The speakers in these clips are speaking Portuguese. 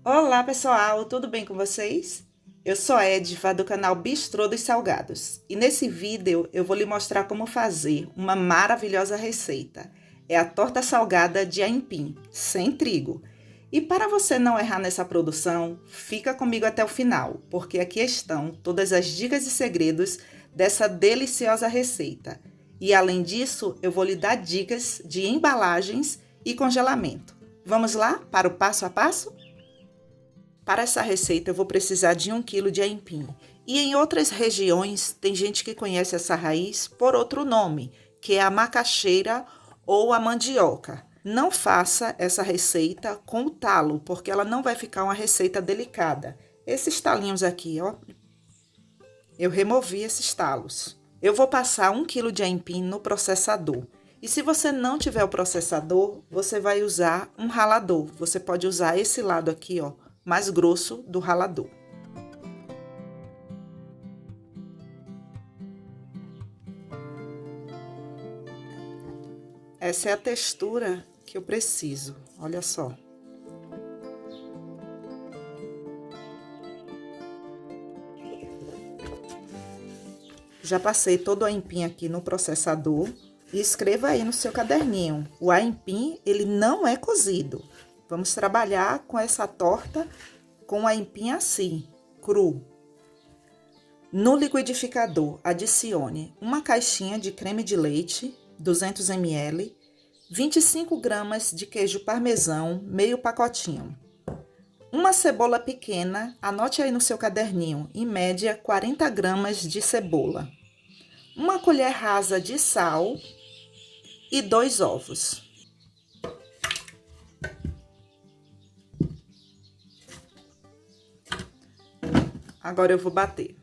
Olá pessoal, tudo bem com vocês? Eu sou a Edva do canal Bistrô dos Salgados e nesse vídeo eu vou lhe mostrar como fazer uma maravilhosa receita. É a torta salgada de aipim, sem trigo. E para você não errar nessa produção, fica comigo até o final, porque aqui estão todas as dicas e segredos dessa deliciosa receita. E além disso, eu vou lhe dar dicas de embalagens e congelamento. Vamos lá para o passo a passo? Para essa receita eu vou precisar de 1 kg de aipim. E em outras regiões tem gente que conhece essa raiz por outro nome, que é a macaxeira ou a mandioca. Não faça essa receita com o talo, porque ela não vai ficar uma receita delicada. Esses talinhos aqui, ó, eu removi esses talos. Eu vou passar 1 kg de aipim no processador. E se você não tiver o processador, você vai usar um ralador. Você pode usar esse lado aqui, ó, mais grosso do ralador. Essa é a textura que eu preciso, olha só. Já passei todo o aipim aqui no processador e escreva aí no seu caderninho. O aipim, ele não é cozido. Vamos trabalhar com essa torta com o aipim assim, cru. No liquidificador, adicione uma caixinha de creme de leite, 200 ml, 25 gramas de queijo parmesão, meio pacotinho. Uma cebola pequena, anote aí no seu caderninho, em média 40 gramas de cebola. Uma colher rasa de sal e 2 ovos. Agora eu vou bater.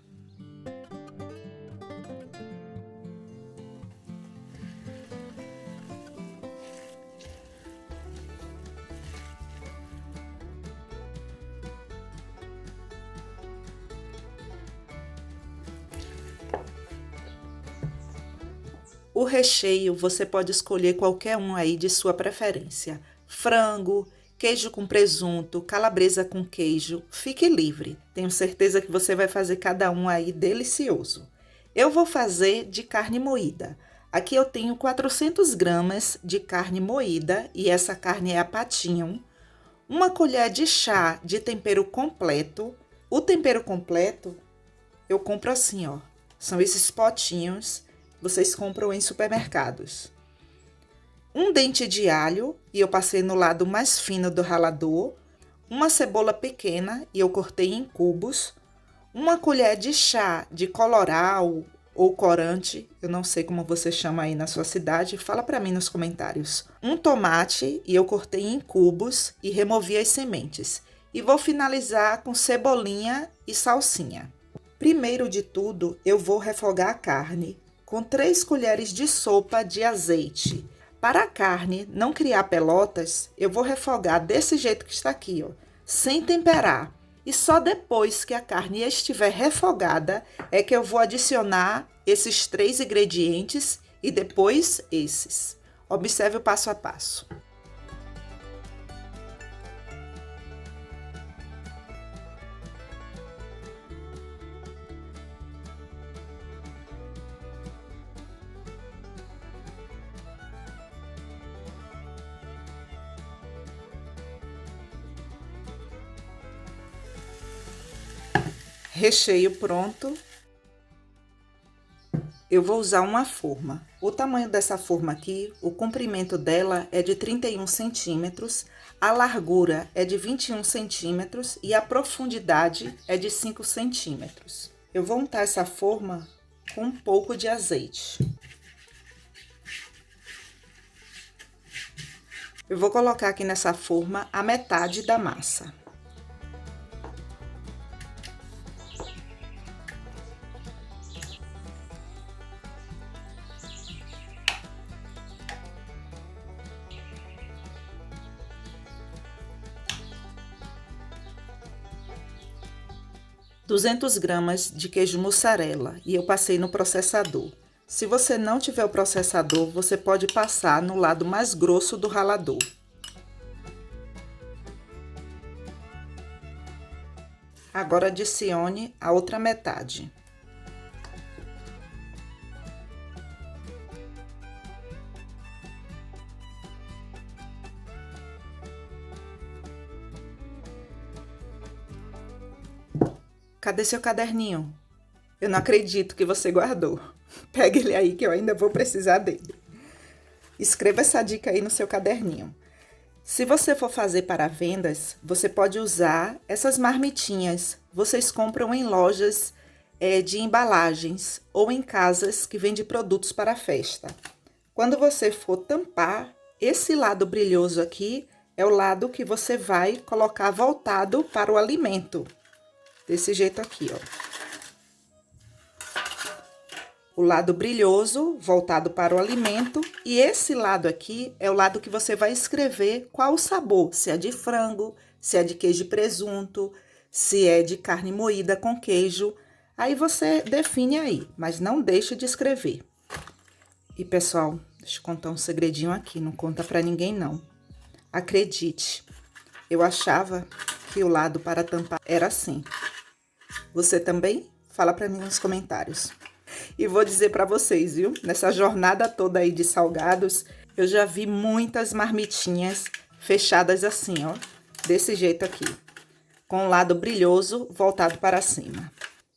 O recheio você pode escolher qualquer um aí de sua preferência. Frango, queijo com presunto, calabresa com queijo, fique livre. Tenho certeza que você vai fazer cada um aí delicioso. Eu vou fazer de carne moída. Aqui eu tenho 400 gramas de carne moída e essa carne é a patinho. Uma colher de chá de tempero completo. O tempero completo eu compro assim, ó. São esses potinhos. Vocês compram em supermercados. Um dente de alho, e eu passei no lado mais fino do ralador. Uma cebola pequena, e eu cortei em cubos. Uma colher de chá de colorau ou corante, eu não sei como você chama aí na sua cidade, fala para mim nos comentários. Um tomate, e eu cortei em cubos e removi as sementes. E vou finalizar com cebolinha e salsinha. Primeiro de tudo, eu vou refogar a carne com 3 colheres de sopa de azeite. Para a carne não criar pelotas, eu vou refogar desse jeito que está aqui, ó, sem temperar. E só depois que a carne estiver refogada é que eu vou adicionar esses 3 ingredientes e depois esses. Observe o passo a passo. Recheio pronto. Eu vou usar uma forma. O tamanho dessa forma aqui, o comprimento dela é de 31 centímetros, a largura é de 21 centímetros e a profundidade é de 5 centímetros. Eu vou untar essa forma com um pouco de azeite. Eu vou colocar aqui nessa forma a metade da massa. (200 gramas de queijo mussarela e eu passei no processador. Se você não tiver o processador, você pode passar no lado mais grosso do ralador. Agora adicione a outra metade. Cadê seu caderninho? Eu não acredito que você guardou. Pega ele aí que eu ainda vou precisar dele. Escreva essa dica aí no seu caderninho. Se você for fazer para vendas, você pode usar essas marmitinhas. Vocês compram em lojas de embalagens ou em casas que vendem produtos para festa. Quando você for tampar, esse lado brilhoso aqui é o lado que você vai colocar voltado para o alimento. Desse jeito aqui, ó. O lado brilhoso, voltado para o alimento. E esse lado aqui é o lado que você vai escrever qual o sabor. Se é de frango, se é de queijo e presunto, se é de carne moída com queijo. Aí você define aí, mas não deixe de escrever. E, pessoal, deixa eu contar um segredinho aqui. Não conta pra ninguém, não. Acredite, eu achava que o lado para tampar era assim. Você também? Fala pra mim nos comentários. E vou dizer para vocês, viu? Nessa jornada toda aí de salgados, eu já vi muitas marmitinhas fechadas assim, ó. Desse jeito aqui. Com o lado brilhoso voltado para cima.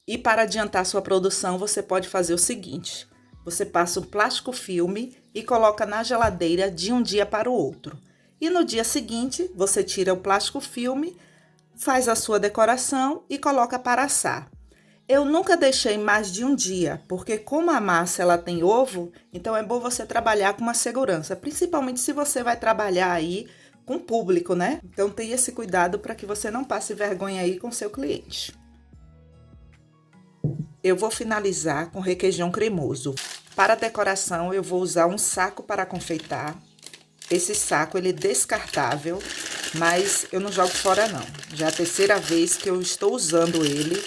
E para adiantar sua produção, você pode fazer o seguinte. Você passa um plástico filme e coloca na geladeira de um dia para o outro. E no dia seguinte, você tira o plástico filme, faz a sua decoração e coloca para assar. Eu nunca deixei mais de um dia, porque como a massa ela tem ovo, então é bom você trabalhar com uma segurança, principalmente se você vai trabalhar aí com público, né? Então tenha esse cuidado para que você não passe vergonha aí com seu cliente. Eu vou finalizar com requeijão cremoso. Para a decoração, eu vou usar um saco para confeitar. Esse saco ele é descartável, mas eu não jogo fora não. Já é a terceira vez que eu estou usando ele.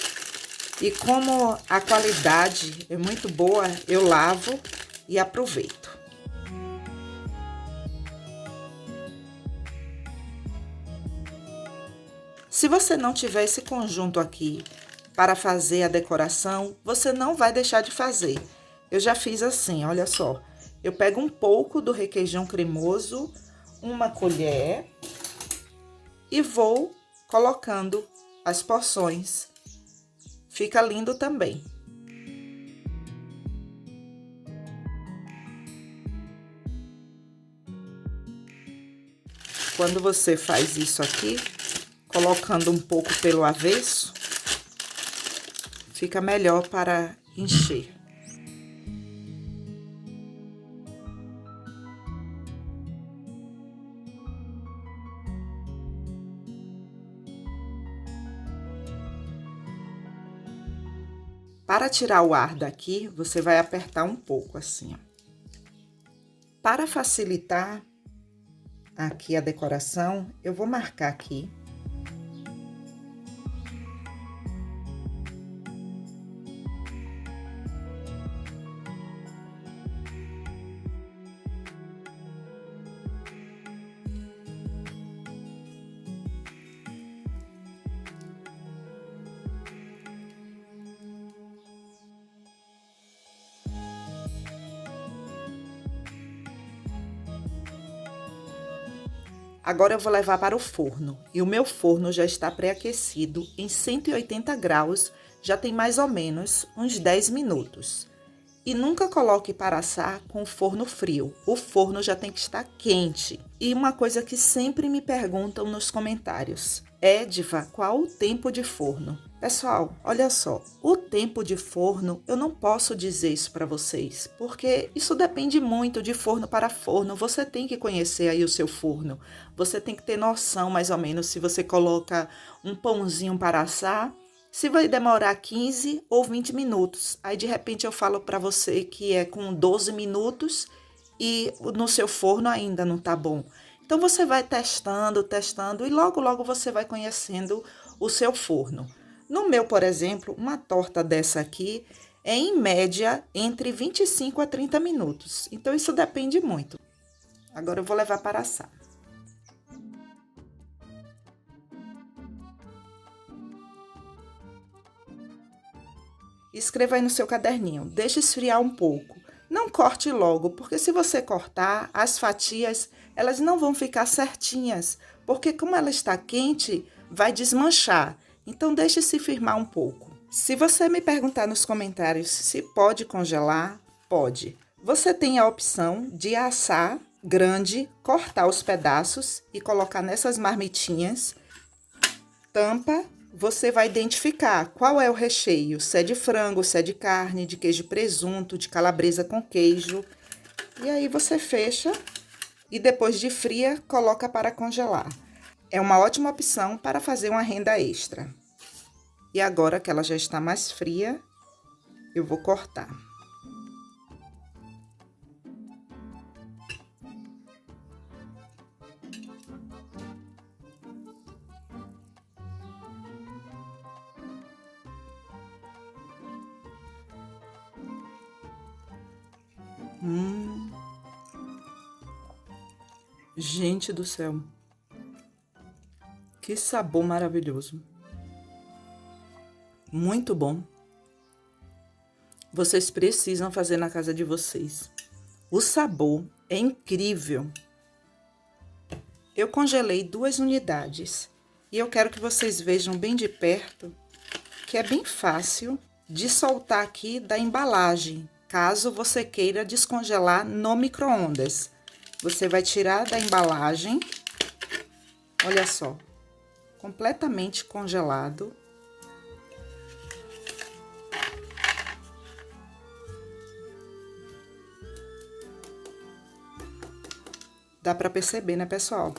E como a qualidade é muito boa, eu lavo e aproveito. Se você não tiver esse conjunto aqui para fazer a decoração, você não vai deixar de fazer. Eu já fiz assim, olha só. Eu pego um pouco do requeijão cremoso, uma colher, e vou colocando as porções. Fica lindo também. Quando você faz isso aqui, colocando um pouco pelo avesso, fica melhor para encher. Para tirar o ar daqui, você vai apertar um pouco assim, ó. Para facilitar aqui a decoração, eu vou marcar aqui. Agora eu vou levar para o forno, e o meu forno já está pré-aquecido em 180 graus, já tem mais ou menos uns 10 minutos. E nunca coloque para assar com o forno frio, o forno já tem que estar quente. E uma coisa que sempre me perguntam nos comentários, Ediva, qual o tempo de forno? Pessoal, olha só, o tempo de forno, eu não posso dizer isso para vocês, porque isso depende muito de forno para forno, você tem que conhecer aí o seu forno, você tem que ter noção mais ou menos se você coloca um pãozinho para assar, se vai demorar 15 ou 20 minutos. Aí, de repente, eu falo para você que é com 12 minutos e no seu forno ainda não tá bom. Então, você vai testando, testando e logo, logo você vai conhecendo o seu forno. No meu, por exemplo, uma torta dessa aqui é, em média, entre 25 a 30 minutos. Então, isso depende muito. Agora, eu vou levar para assar. Escreva aí no seu caderninho, deixe esfriar um pouco. Não corte logo, porque se você cortar, as fatias, elas não vão ficar certinhas, porque como ela está quente, vai desmanchar. Então deixe se firmar um pouco. Se você me perguntar nos comentários se pode congelar, pode. Você tem a opção de assar grande, cortar os pedaços e colocar nessas marmitinhas. Tampa, você vai identificar qual é o recheio, se é de frango, se é de carne, de queijo e presunto, de calabresa com queijo. E aí você fecha e depois de fria, coloca para congelar. É uma ótima opção para fazer uma renda extra. E agora que ela já está mais fria, eu vou cortar. Gente do céu, que sabor maravilhoso. Muito bom. Vocês precisam fazer na casa de vocês. O sabor é incrível. Eu congelei 2 unidades e eu quero que vocês vejam bem de perto que é bem fácil de soltar aqui da embalagem, caso você queira descongelar no micro-ondas. Você vai tirar da embalagem, olha só, completamente congelado. Dá para perceber, né, pessoal?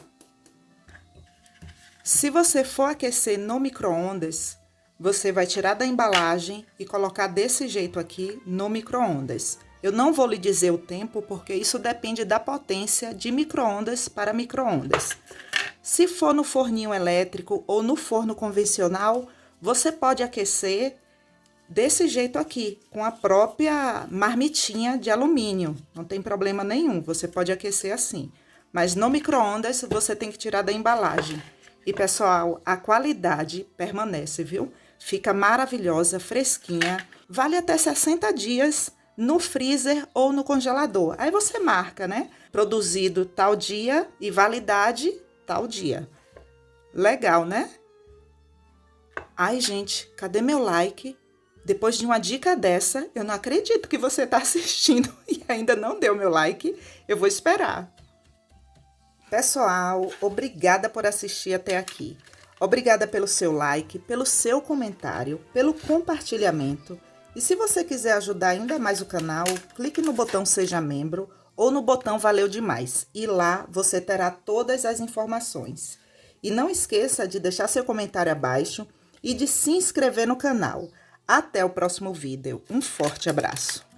Se você for aquecer no micro-ondas, você vai tirar da embalagem e colocar desse jeito aqui no micro-ondas. Eu não vou lhe dizer o tempo, porque isso depende da potência de micro-ondas para micro-ondas. Se for no forninho elétrico ou no forno convencional, você pode aquecer desse jeito aqui, com a própria marmitinha de alumínio. Não tem problema nenhum, você pode aquecer assim. Mas no micro-ondas, você tem que tirar da embalagem. E, pessoal, a qualidade permanece, viu? Fica maravilhosa, fresquinha. Vale até 60 dias no freezer ou no congelador. Aí você marca, né? Produzido tal dia e validade tal dia. Legal, né? Ai, gente, cadê meu like? Depois de uma dica dessa, eu não acredito que você está assistindo e ainda não deu meu like. Eu vou esperar. Pessoal, obrigada por assistir até aqui. Obrigada pelo seu like, pelo seu comentário, pelo compartilhamento. E se você quiser ajudar ainda mais o canal, clique no botão Seja Membro ou no botão Valeu Demais. E lá você terá todas as informações. E não esqueça de deixar seu comentário abaixo e de se inscrever no canal. Até o próximo vídeo. Um forte abraço.